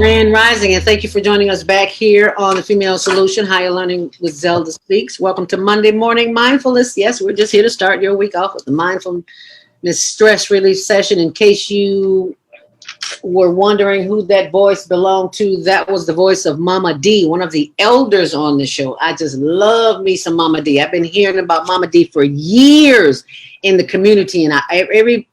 Grand Rising, and thank you for joining us back here on the Female Solution, Higher Learning with ZeldaSpeaks. Welcome to Monday Morning Mindfulness. Yes, we're just here to start your week off with the mindfulness stress relief session. In case you were wondering who that voice belonged to, that was the voice of Mama D, one of the elders on the show. I just love me some Mama D. I've been hearing about Mama D for years in the community, and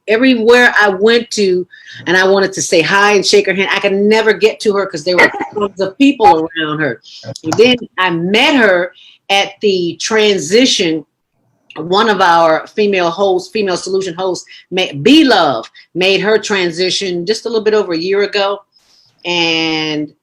everywhere I went to and I wanted to say hi and shake her hand, I could never get to her because there were tons of people around her. And then I met her at the transition. One of our female solution hosts, B-Love, made her transition just a little bit over a year ago. And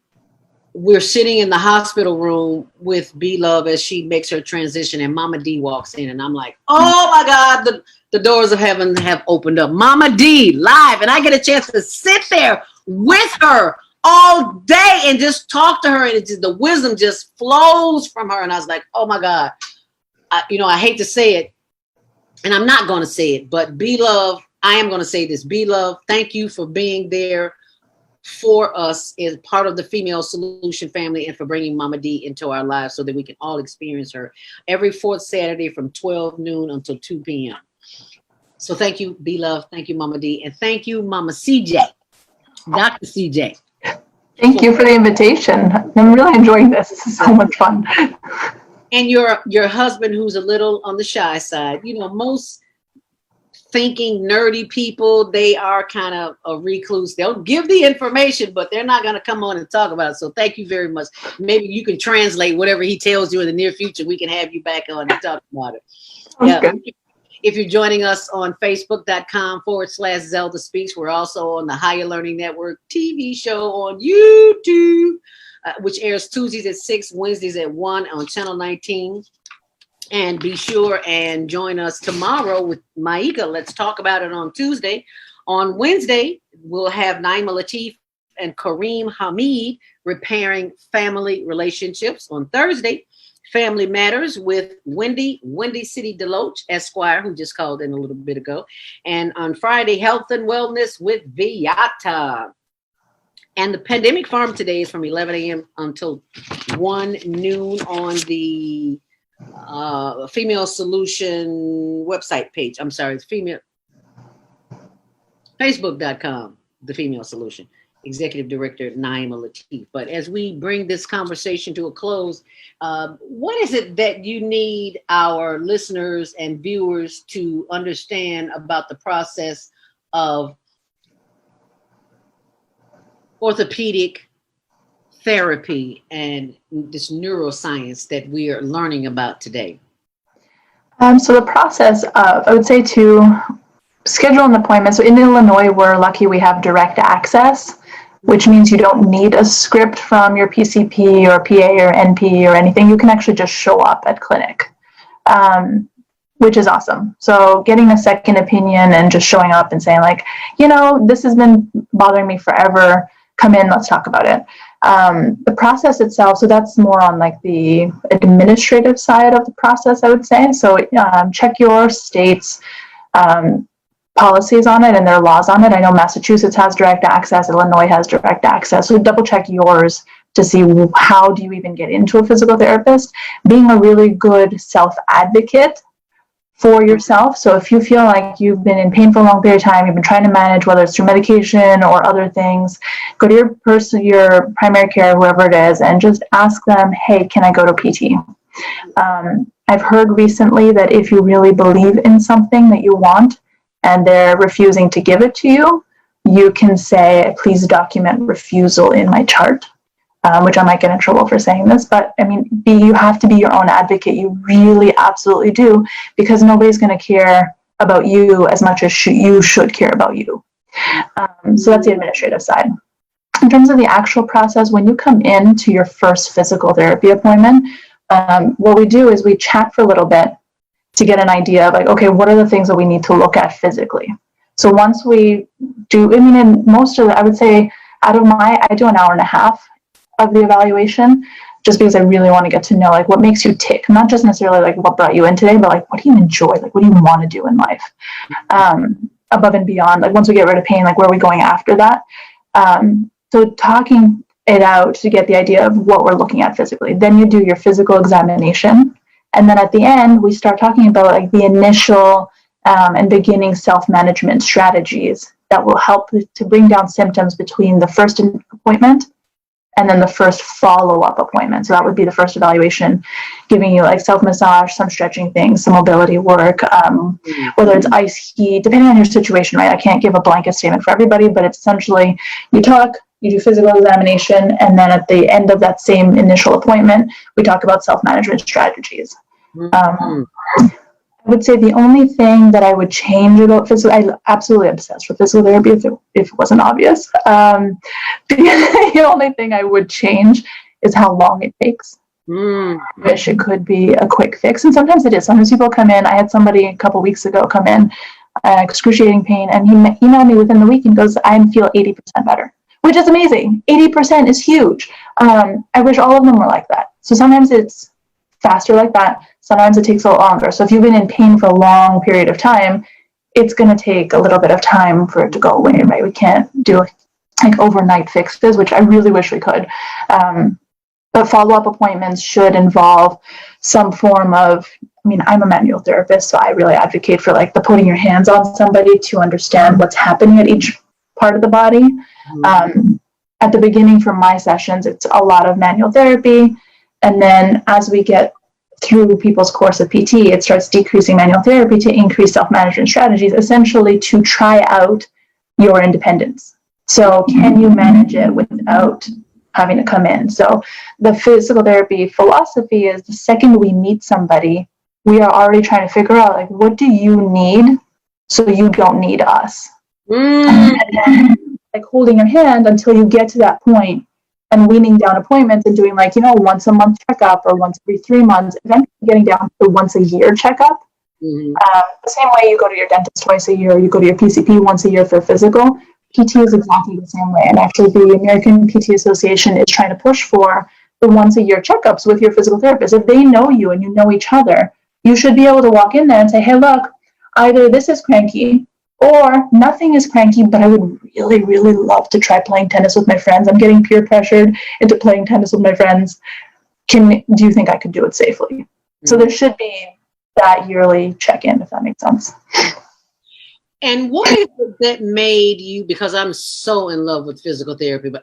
we're sitting in the hospital room with B-Love as she makes her transition, and Mama D walks in, and I'm like, oh my God, the doors of heaven have opened up. Mama D live, and I get a chance to sit there with her all day and just talk to her, and the wisdom just flows from her. And I was like, oh my God. I hate to say it, and I'm not going to say it, but B-Love, I am going to say this. B-Love, thank you for being there for us as part of the Female Solution family, and for bringing Mama D into our lives so that we can all experience her every fourth Saturday from 12 noon until 2 p.m. So thank you, B-Love. Thank you, Mama D. And thank you, Mama CJ, Dr. CJ. Thank you for the invitation. I'm really enjoying this. This is so much fun. And your husband, who's a little on the shy side. Most thinking nerdy people, they are kind of a recluse. They'll give the information, but they're not going to come on and talk about it. So thank you very much. Maybe you can translate whatever he tells you in the near future. We can have you back on and talk about it. Yeah. If you're joining us on Facebook.com/ZeldaSpeaks, we're also on the Higher Learning Network TV show on YouTube, which airs Tuesdays at 6, Wednesdays at 1 on Channel 19. And be sure and join us tomorrow with Maika. Let's talk about it on Tuesday. On Wednesday, we'll have Naima Latif and Kareem Hamid repairing family relationships. On Thursday, Family Matters with Wendy City Deloach, Esquire, who just called in a little bit ago. And on Friday, Health and Wellness with Viata. And the Pandemic Farm today is from 11 a.m. until 1 noon on the Female Solution website page. I'm sorry, it's Facebook.com, the Female Solution. Executive Director Naima Latif. But as we bring this conversation to a close, what is it that you need our listeners and viewers to understand about the process of orthopedic therapy and this neuroscience that we are learning about today? So the process of, I would say, to schedule an appointment. So in Illinois, we're lucky we have direct access, which means you don't need a script from your PCP or PA or NP or anything. You can actually just show up at clinic, which is awesome. So getting a second opinion and just showing up and saying like, this has been bothering me forever. Come in, let's talk about it. The process itself, so that's more on like the administrative side of the process, I would say. So check your state's policies on it and their laws on it. I know Massachusetts has direct access, Illinois has direct access. So double check yours to see how do you even get into a physical therapist. Being a really good self-advocate for yourself. So if you feel like you've been in pain for a long period of time, you've been trying to manage, whether it's through medication or other things, go to your primary care, whoever it is, and just ask them, hey, can I go to PT? I've heard recently that if you really believe in something that you want and they're refusing to give it to you, you can say, please document refusal in my chart. Which I might get in trouble for saying this, but I mean, you have to be your own advocate. You really absolutely do, because nobody's going to care about you as much as you should care about you. So that's the administrative side. In terms of the actual process, when you come in to your first physical therapy appointment, what we do is we chat for a little bit to get an idea of like, okay, what are the things that we need to look at physically? So once we do, in most of I would say I do an hour and a half of the evaluation, just because I really want to get to know like what makes you tick, not just necessarily like what brought you in today, but like what do you enjoy, like what do you want to do in life, above and beyond, like once we get rid of pain, like where are we going after that. So talking it out to get the idea of what we're looking at physically. Then you do your physical examination. And then at the end, we start talking about like the initial and beginning self-management strategies that will help to bring down symptoms between the first appointment and then the first follow-up appointment. So that would be the first evaluation, giving you like self-massage, some stretching things, some mobility work, whether it's ice heat, depending on your situation, right? I can't give a blanket statement for everybody, but it's essentially you talk, you do physical examination, and then at the end of that same initial appointment, we talk about self-management strategies. I would say the only thing that I would change about physical, I'm absolutely obsessed with physical therapy if it wasn't obvious. The only thing I would change is how long it takes. I wish it could be a quick fix. And sometimes it is. Sometimes people come in. I had somebody a couple weeks ago come in, excruciating pain, and he emailed me within the week and goes, I feel 80% better, which is amazing. 80% is huge. I wish all of them were like that. So sometimes it's faster like that. Sometimes it takes a lot longer. So if you've been in pain for a long period of time, it's going to take a little bit of time for it to go away, right? We can't do like overnight fixes, which I really wish we could. But follow-up appointments should involve some form of, I mean, I'm a manual therapist, so I really advocate for like the putting your hands on somebody to understand what's happening at each part of the body. At the beginning for my sessions, it's a lot of manual therapy. And then as we get through people's course of PT, it starts decreasing manual therapy to increase self-management strategies, essentially to try out your independence. So can you manage it without having to come in? So the physical therapy philosophy is the second we meet somebody, we are already trying to figure out, like, what do you need so you don't need us? And then, like, holding your hand until you get to that point and weaning down appointments and doing like, once a month checkup or once every 3 months, eventually getting down to once a year checkup. The same way you go to your dentist twice a year, you go to your PCP once a year for physical, PT is exactly the same way. And actually the American PT Association is trying to push for the once a year checkups with your physical therapist. If they know you and you know each other, you should be able to walk in there and say, hey, look, either this is cranky or nothing is cranky, but I would really, really love to try playing tennis with my friends. I'm getting peer pressured into playing tennis with my friends. Do you think I could do it safely? So there should be that yearly check-in, if that makes sense. And what is it that made you, because I'm so in love with physical therapy, but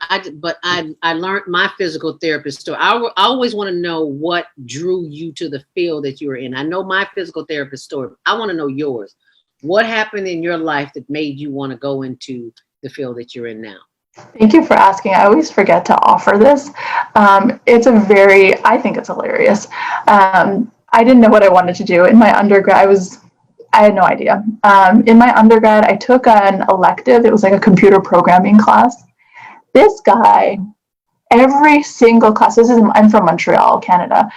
I learned my physical therapist story. I always want to know what drew you to the field that you were in. I know my physical therapist story. I want to know yours. What happened in your life that made you want to go into the field that you're in now? Thank you for asking. I always forget to offer this. I think it's hilarious. I didn't know what I wanted to do. In my undergrad, I had no idea. In my undergrad, I took an elective. It was like a computer programming class. This guy, every single class, I'm from Montreal, Canada.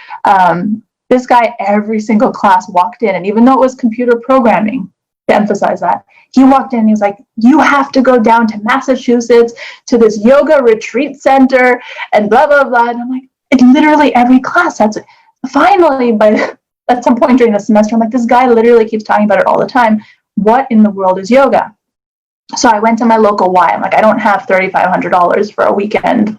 This guy, every single class walked in, and even though it was computer programming, to emphasize that, he walked in and he was like, you have to go down to Massachusetts to this yoga retreat center and blah, blah, blah. And I'm like, it's literally every class. Finally, but at some point during the semester, I'm like, this guy literally keeps talking about it all the time. What in the world is yoga? So I went to my local Y. I'm like, I don't have $3,500 for a weekend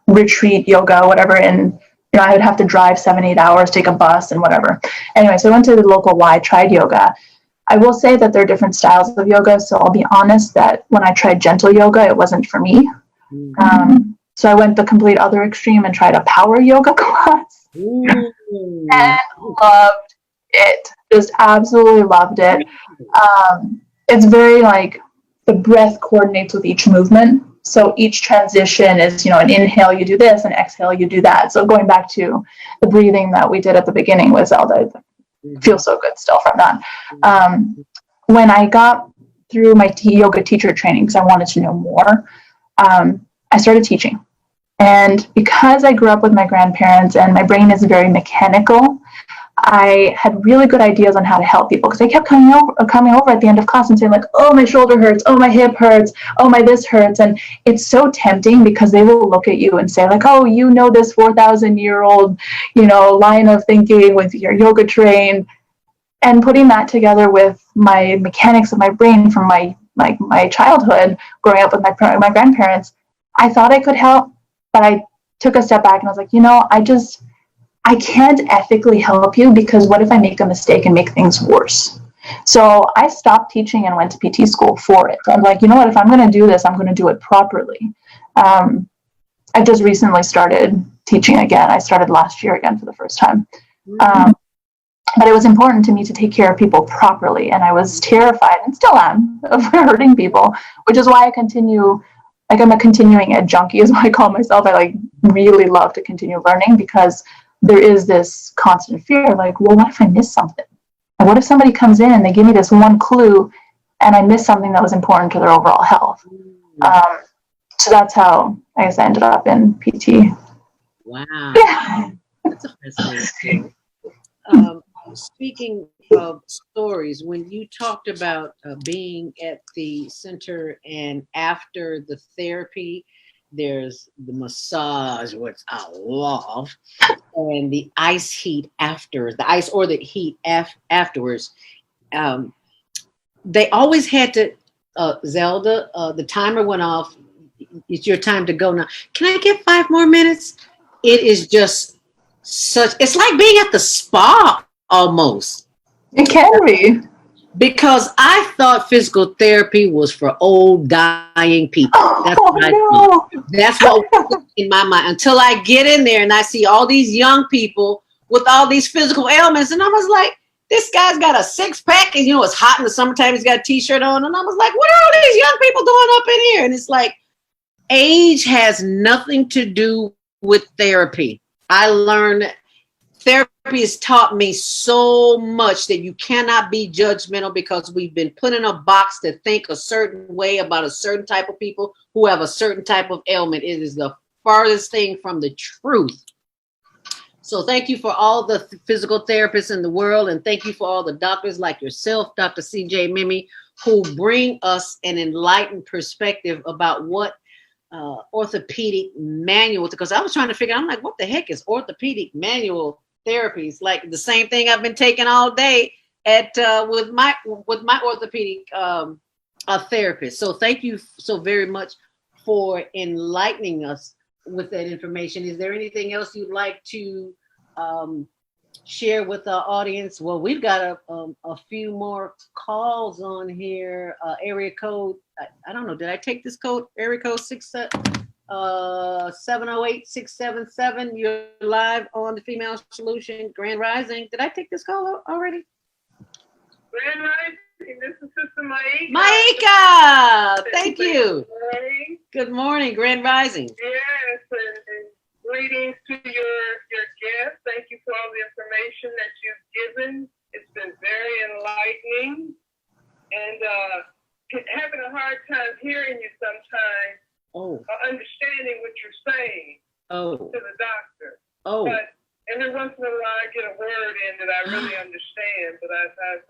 retreat yoga, whatever. And, I would have to drive 7-8 hours, take a bus and whatever. Anyway, so I went to the local Y, tried yoga. I will say that there are different styles of yoga. So I'll be honest that when I tried gentle yoga, it wasn't for me. So I went the complete other extreme and tried a power yoga class. And loved it. Just absolutely loved it. It's very like the breath coordinates with each movement. So each transition is, an inhale, you do this, and exhale, you do that. So going back to the breathing that we did at the beginning with Zelda, I feel so good still from that. When I got through my yoga teacher training, because I wanted to know more, I started teaching. And because I grew up with my grandparents and my brain is very mechanical, I had really good ideas on how to help people, because they kept coming over at the end of class and saying like, oh, my shoulder hurts, oh, my hip hurts, oh, my this hurts. And it's so tempting because they will look at you and say like, oh, this 4,000-year-old, line of thinking with your yoga train. And putting that together with my mechanics of my brain from my childhood, growing up with my grandparents, I thought I could help. but I took a step back and I was like, I can't ethically help you, because what if I make a mistake and make things worse? So I stopped teaching and went to PT school for it. I'm like, you know what, if I'm going to do this, I'm going to do it properly. I just recently started teaching again. I started last year again for the first time. But it was important to me to take care of people properly. And I was terrified, and still am, of hurting people, which is why I continue. Like, I'm a continuing ed junkie is what I call myself. I like really love to continue learning, because there is this constant fear, like, well, what if I miss something? And what if somebody comes in and they give me this one clue and I miss something that was important to their overall health? So that's how I guess I ended up in PT. Wow. Yeah. That's a fascinating story. Speaking of stories, when you talked about being at the center and after the therapy, there's the massage, which I love, and the ice heat after, the ice or the heat afterwards. They always had to, Zelda, the timer went off. It's your time to go now. Can I get 5 more minutes? It is just it's like being at the spa almost. It can be. Because I thought physical therapy was for old dying people. That's what I thought. That's what was in my mind, until I get in there and I see all these young people with all these physical ailments. And I was like, this guy's got a 6-pack, and it's hot in the summertime. He's got a t-shirt on. And I was like, what are all these young people doing up in here? And it's like, age has nothing to do with therapy. I learned therapy has taught me so much that you cannot be judgmental, because we've been put in a box to think a certain way about a certain type of people who have a certain type of ailment. It is the farthest thing from the truth. So thank you for all the physical therapists in the world, and thank you for all the doctors like yourself, Dr. CJ Mimee, who bring us an enlightened perspective about what orthopedic manual, because I was trying to figure out, I'm like, what the heck is orthopedic manual therapies? Like the same thing I've been taking all day at with my orthopedic therapist. So thank you so very much for enlightening us with that information. Is there anything else you'd like to share with our audience? Well, we've got a few more calls on here. Area code, I don't know, did I take this code? Area code 708-677. You're live on the Female Solution, Grand Rising. Did I take this call already? Grand Rising, this is Sister Maika. Maika, thank you. Good morning, Grand Rising. Yes, and greetings to your guest. Thank you for all the information that you've given. It's been very enlightening, and having a hard time hearing you sometimes. Understanding what you're saying to the doctor. But every once in a while I get a word in that I really understand, but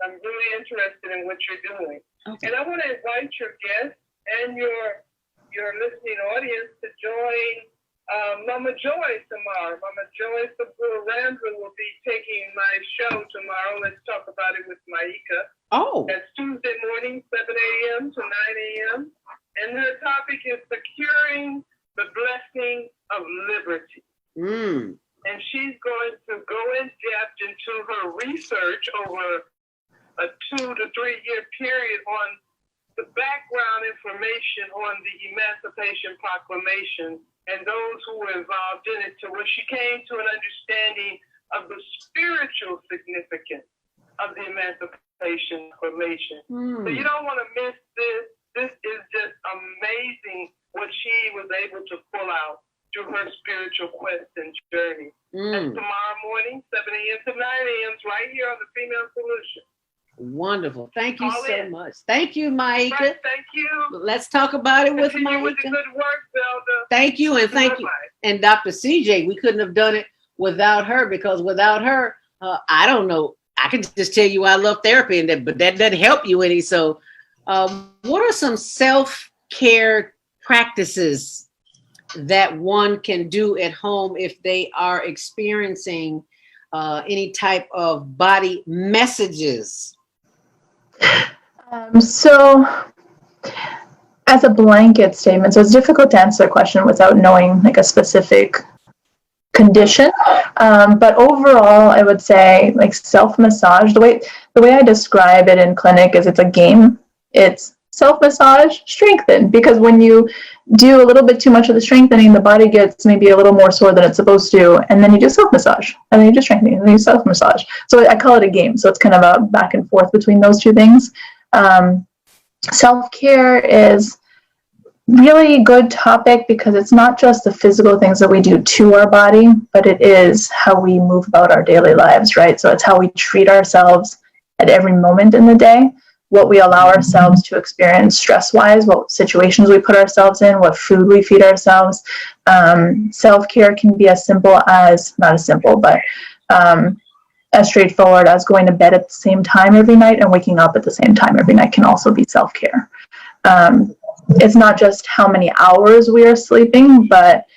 I'm really interested in what you're doing. And I want to invite your guests and your listening audience to join Mama Joy tomorrow. Mama Joy Sabura-Ramsey will be taking my show tomorrow. Let's talk about it with Maika. That's Tuesday morning, 7 a.m. to 9 a.m. And her topic is securing the blessing of liberty. And she's going to go in depth into her research over a 2 to 3 year period on the background information on the Emancipation Proclamation and those who were involved in it, to where she came to an understanding of the spiritual significance of the Emancipation Proclamation. So you don't want to miss this. This is just amazing what she was able to pull out through her spiritual quest and journey. That's tomorrow morning, 7 a.m. to 9 a.m. right here on the Female Solution. Wonderful. Thank you so much. Thank you, Maika. Right, thank you. Let's talk about it with Continue Maika. with the good work, Zelda. Thank you, and thank you. And Dr. CJ, we couldn't have done it without her, because without her, I don't know. I can just tell you I love therapy, but that doesn't help you any. So what are some self-care practices that one can do at home if they are experiencing any type of body messages? So as a blanket statement, so it's difficult to answer the question without knowing like a specific condition. But overall, I would say like self-massage, the way I describe it in clinic is it's a game. It's self-massage, strengthen, because when you do a little bit too much of the strengthening, the body gets maybe a little more sore than it's supposed to, and then you do self-massage, and then you do strengthening, and then you self-massage. So I call it a game. So it's kind of a back and forth between those two things. Self-care is really good topic because it's not just the physical things that we do to our body, but it is how we move about our daily lives, right? So it's how we treat ourselves at every moment in the day, what we allow ourselves to experience stress-wise, what situations we put ourselves in, what food we feed ourselves. Self-care can be as simple as, not as simple, but as straightforward as going to bed at the same time every night and waking up at the same time every night can also be self-care. It's not just how many hours we are sleeping, but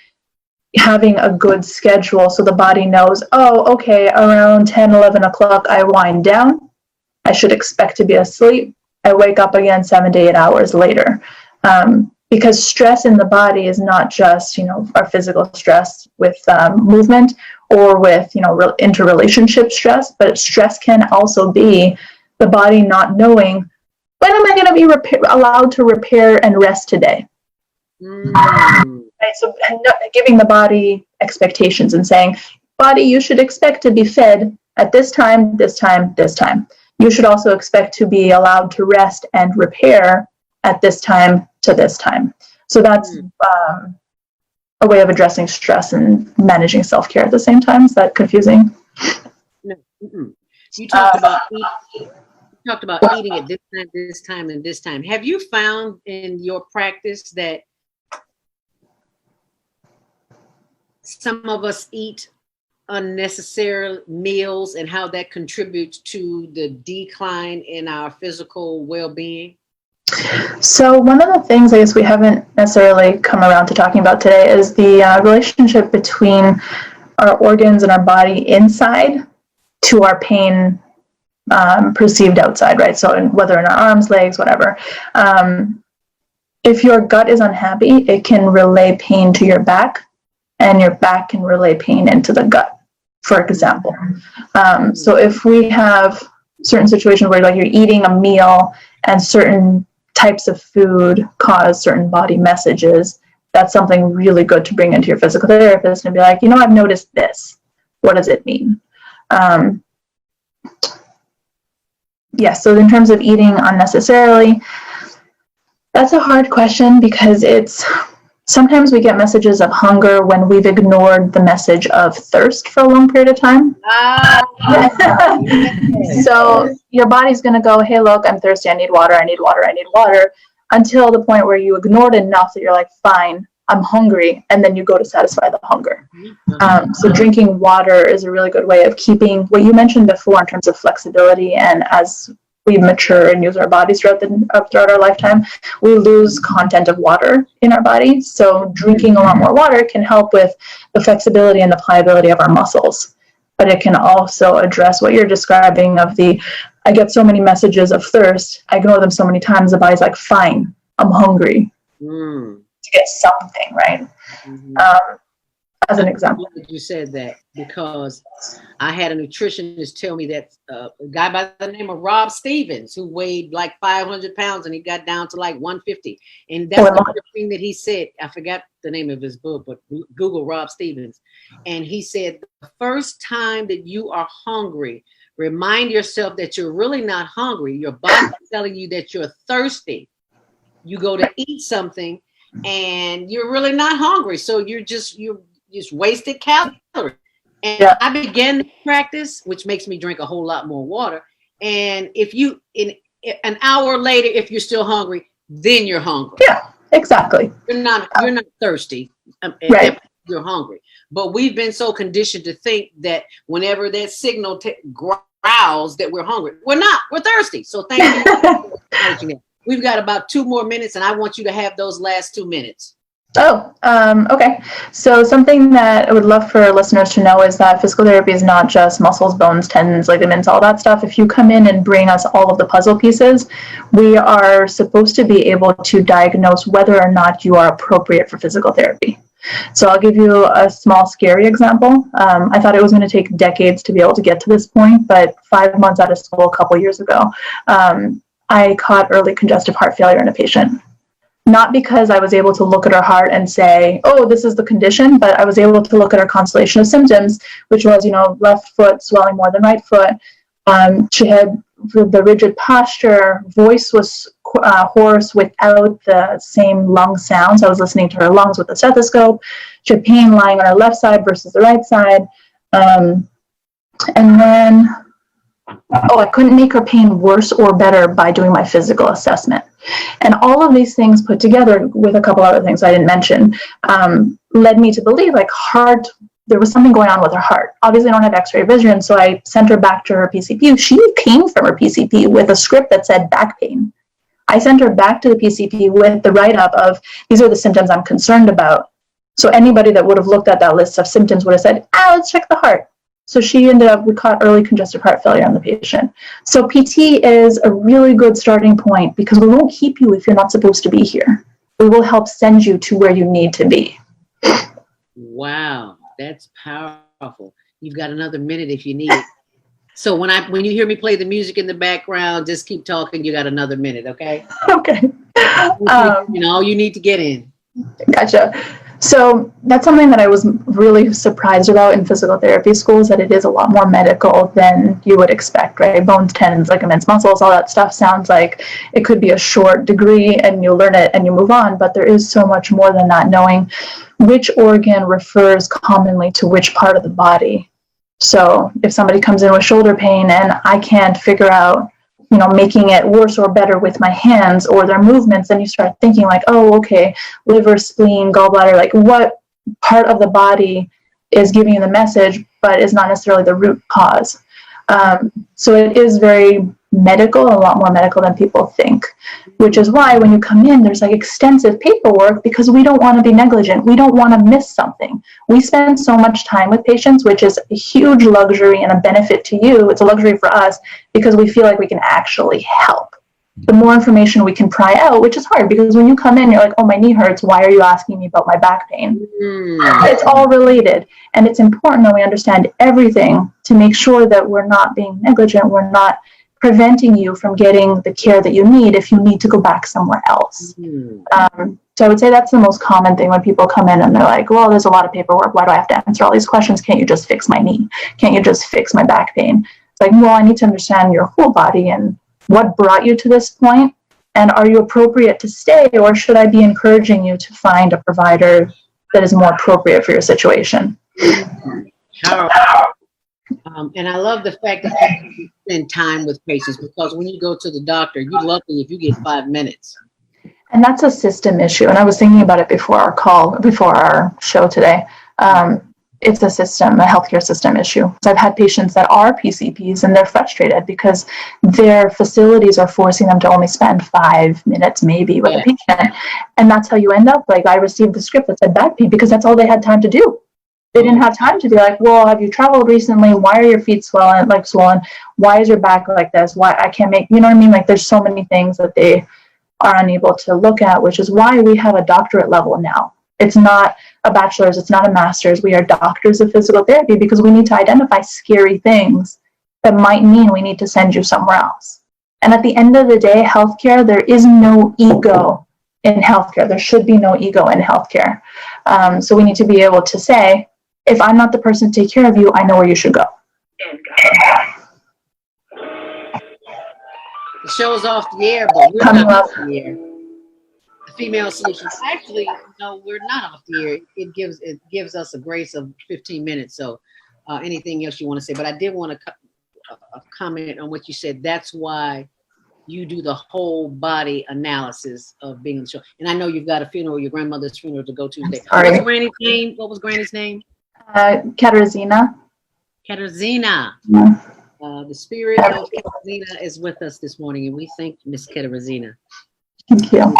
having a good schedule so the body knows, oh, okay, around 10, 11 o'clock, I wind down. I should expect to be asleep. I wake up again 7 to 8 hours later. Because stress in the body is not just, our physical stress with movement or with, interrelationship stress, but stress can also be the body not knowing, when am I going to be allowed to repair and rest today? Right? So giving the body expectations and saying, body, you should expect to be fed at this time, this time, this time. You should also expect to be allowed to rest and repair at this time to this time. So that's a way of addressing stress and managing self-care at the same time. Is that confusing? No. You talked about eating at this time, and this time. Have you found in your practice that some of us eat unnecessary meals and how that contributes to the decline in our physical well-being? So one of the things I guess we haven't necessarily come around to talking about today is the relationship between our organs and our body inside to our pain perceived outside, right? So whether in our arms, legs, whatever. If your gut is unhappy, it can relay pain to your back, and your back can relay pain into the gut, for example. So if we have certain situations where like you're eating a meal and certain types of food cause certain body messages, that's something really good to bring into your physical therapist and be like, I've noticed this. What does it mean? So in terms of eating unnecessarily, that's a hard question because sometimes we get messages of hunger when we've ignored the message of thirst for a long period of time. So your body's going to go, hey, look, I'm thirsty. I need water. I need water. I need water, until the point where you ignored enough that you're like, fine, I'm hungry. And then you go to satisfy the hunger. So drinking water is a really good way of keeping what you mentioned before in terms of flexibility. And as we mature and use our bodies throughout our lifetime, we lose content of water in our body. So drinking a lot more water can help with the flexibility and the pliability of our muscles. But it can also address what you're describing of I get so many messages of thirst, I ignore them so many times, the body's like, fine, I'm hungry. To get something, right? As an example. You said that because I had a nutritionist tell me that a guy by the name of Rob Stevens, who weighed like 500 pounds and he got down to like 150. And that's the thing that he said. I forgot the name of his book, but Google Rob Stevens. And he said, the first time that you are hungry, remind yourself that you're really not hungry. Your body's telling you that you're thirsty. You go to eat something and you're really not hungry. So you're just wasted calories. And I began to practice, which makes me drink a whole lot more water. And if you, in an hour later, if you're still hungry, then you're hungry. Yeah, exactly. You're not thirsty. Right. You're hungry. But we've been so conditioned to think that whenever that signal growls that we're hungry, we're not. We're thirsty. So thank you for mentioning that. We've got about 2 more minutes, and I want you to have those last 2 minutes. Okay. So something that I would love for listeners to know is that physical therapy is not just muscles, bones, tendons, ligaments, all that stuff. If you come in and bring us all of the puzzle pieces, we are supposed to be able to diagnose whether or not you are appropriate for physical therapy. So I'll give you a small, scary example. I thought it was going to take decades to be able to get to this point, but 5 months out of school a couple years ago, I caught early congestive heart failure in a patient. Not because I was able to look at her heart and say, oh, this is the condition, but I was able to look at her constellation of symptoms, which was, left foot swelling more than right foot. She had the rigid posture, voice was hoarse without the same lung sounds. I was listening to her lungs with a stethoscope. She had pain lying on her left side versus the right side. And then, I couldn't make her pain worse or better by doing my physical assessment. And all of these things put together with a couple other things I didn't mention led me to believe there was something going on with her heart. Obviously, I don't have x-ray vision, so I sent her back to her PCP. She came from her PCP with a script that said back pain. I sent her back to the PCP with the write-up of, these are the symptoms I'm concerned about. So anybody that would have looked at that list of symptoms would have said, let's check the heart. So we caught early congestive heart failure on the patient. So PT is a really good starting point because we won't keep you if you're not supposed to be here. We will help send you to where you need to be. Wow, that's powerful. You've got another minute if you need it. So when you hear me play the music in the background, just keep talking. You got another minute, okay? Okay. All you need to get in. Gotcha. So that's something that I was really surprised about in physical therapy schools, that it is a lot more medical than you would expect, right? Bones, tendons, ligaments, muscles, all that stuff sounds like it could be a short degree and you learn it and you move on, but there is so much more than that, knowing which organ refers commonly to which part of the body. So if somebody comes in with shoulder pain and I can't figure out making it worse or better with my hands or their movements, then you start thinking like, oh, okay, liver, spleen, gallbladder, like what part of the body is giving you the message, but is not necessarily the root cause. So it is very medical, a lot more medical than people think, which is why when you come in, there's like extensive paperwork because we don't want to be negligent. We don't want to miss something. We spend so much time with patients, which is a huge luxury and a benefit to you. It's a luxury for us because we feel like we can actually help. The more information we can pry out, which is hard because when you come in, you're like, oh, my knee hurts. Why are you asking me about my back pain? It's all related. And it's important that we understand everything to make sure that we're not being negligent. We're not preventing you from getting the care that you need if you need to go back somewhere else. So I would say that's the most common thing when people come in and they're like, well, there's a lot of paperwork. Why do I have to answer all these questions? Can't you just fix my knee? Can't you just fix my back pain? It's like, well, I need to understand your whole body and what brought you to this point. And are you appropriate to stay, or should I be encouraging you to find a provider that is more appropriate for your situation? And I love the fact that you spend time with patients, because when you go to the doctor, you're lucky if you get 5 minutes. And that's a system issue. And I was thinking about it before our show today. It's a healthcare system issue. So I've had patients that are PCPs and they're frustrated because their facilities are forcing them to only spend 5 minutes maybe with a patient. And that's how you end up. Like, I received the script that said back pain because that's all they had time to do. They didn't have time to be like, well, have you traveled recently? Why are your feet swollen? Why is your back like this? Why I can't make, you know what I mean? Like, there's so many things that they are unable to look at, which is why we have a doctorate level now. It's not a bachelor's, it's not a master's. We are doctors of physical therapy because we need to identify scary things that might mean we need to send you somewhere else. And at the end of the day, healthcare, there is no ego in healthcare. There should be no ego in healthcare. So we need to be able to say, if I'm not the person to take care of you, I know where you should go. The show's off the air, but we're not off the air. The Female Solution. Actually, no, we're not off the air. It gives us a grace of 15 minutes. So anything else you want to say? But I did want to comment on what you said. That's why you do the whole body analysis of being on the show. And I know you've got a funeral, your grandmother's funeral to go to today. What was Granny's name? Katarzyna. Katarzyna. Yeah. The spirit of Katarzyna is with us this morning, and we thank Miss Katarzyna. Thank you. Your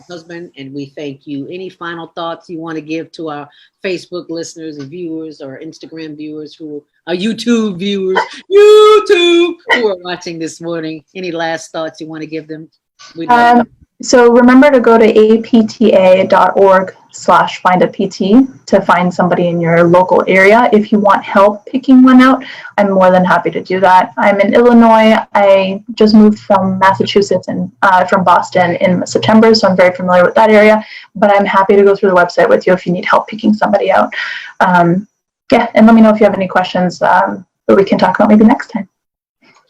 husband, and we thank you. Any final thoughts you want to give to our Facebook listeners and viewers, or Instagram viewers, who are YouTube viewers, who are watching this morning? Any last thoughts you want to give them? So remember to go to apta.org/findapt to find somebody in your local area. If you want help picking one out, I'm more than happy to do that. I'm in Illinois. I just moved from Massachusetts and from Boston in September, so I'm very familiar with that area. But I'm happy to go through the website with you if you need help picking somebody out. And let me know if you have any questions that we can talk about maybe next time.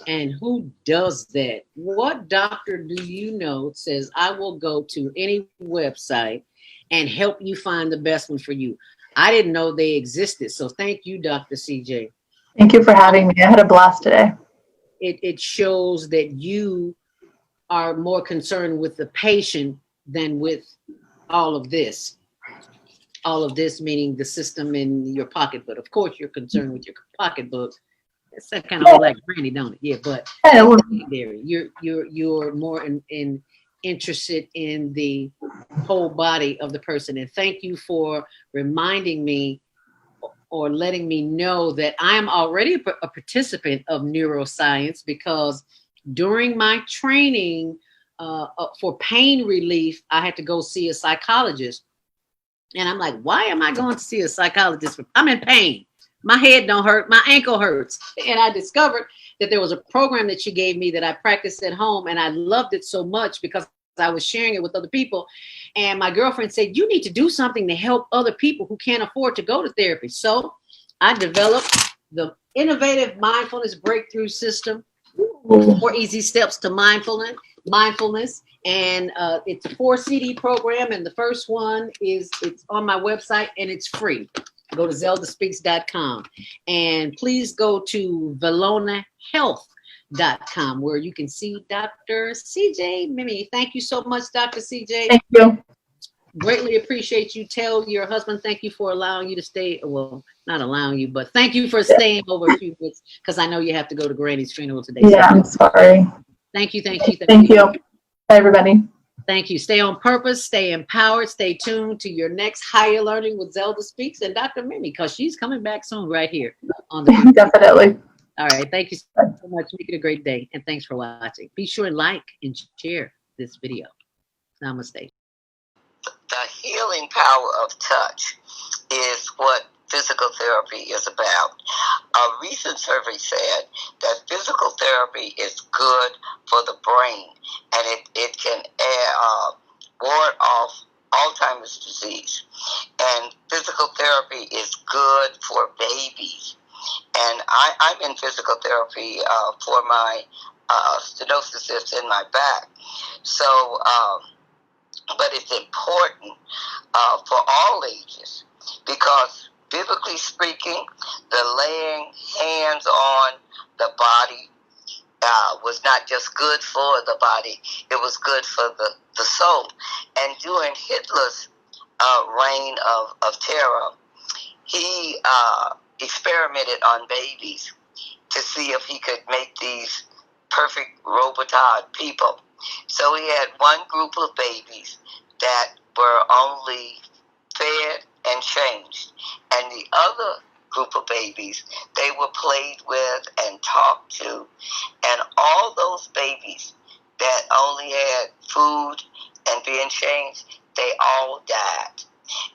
And who does that? What doctor do you know says, I will go to any website and help you find the best one for you? I didn't know they existed. So thank you, Dr. CJ. Thank you for having me. I had a blast today. It shows that you are more concerned with the patient than with all of this. All of this meaning the system in your pocketbook. Of course, you're concerned with your pocketbook. It's kind of like Granny, don't it? Yeah, but you're more interested in the whole body of the person. And thank you for reminding me or letting me know that I'm already a participant of neuroscience, because during my training for pain relief, I had to go see a psychologist. And I'm like, why am I going to see a psychologist? I'm in pain. My head don't hurt. My ankle hurts. And I discovered that there was a program that she gave me that I practiced at home. And I loved it so much because I was sharing it with other people. And my girlfriend said, you need to do something to help other people who can't afford to go to therapy. So I developed the innovative mindfulness breakthrough system, 4 easy steps to mindfulness. And it's a 4 CD program. And the first one it's on my website and it's free. Go to ZeldaSpeaks.com, and please go to ValonaHealth.com, where you can see Dr. CJ Mimee. Thank you so much, Dr. CJ. Thank you. Greatly appreciate you. Tell your husband thank you for allowing you to stay. Well, not allowing you, but thank you for staying over a few minutes, because I know you have to go to Granny's funeral today. Yeah, I'm sorry. Thank you. Thank you. Bye, everybody. Thank you. Stay on purpose, stay empowered, stay tuned to your next Higher Learning with Zelda Speaks and Dr. Mimee, because she's coming back soon right here on the Definitely. All right. Thank you so much. Make it a great day. And thanks for watching. Be sure and like and share this video. Namaste. The healing power of touch is what physical therapy is about. A recent survey said that physical therapy is good for the brain, and it can ward off Alzheimer's disease. And physical therapy is good for babies. And I'm in physical therapy for my stenosis that's in my back. So, but it's important for all ages, because biblically speaking, the laying hands on the body was not just good for the body, it was good for the soul. And during Hitler's reign of terror, he experimented on babies to see if he could make these perfect robotized people. So he had one group of babies that were only fed and changed, and the other group of babies, they were played with and talked to, and all those babies that only had food and being changed, they all died.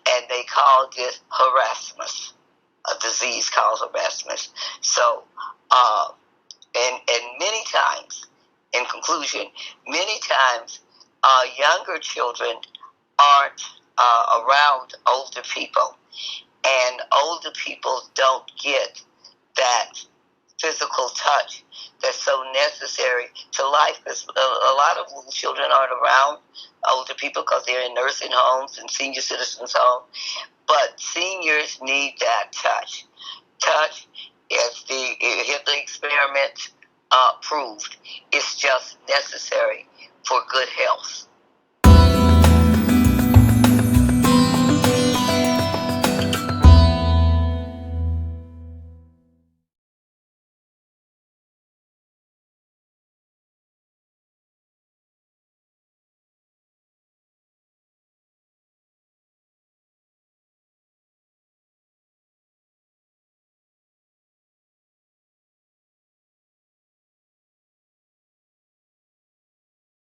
And they called it harassment, a disease called harassment. So, and many times, in conclusion, many times younger children aren't around older people, and older people don't get that physical touch that's so necessary to life, because a lot of little children aren't around older people because they're in nursing homes and senior citizens homes. But seniors need that touch. Touch, as the Hitler experiment proved, it's just necessary for good health.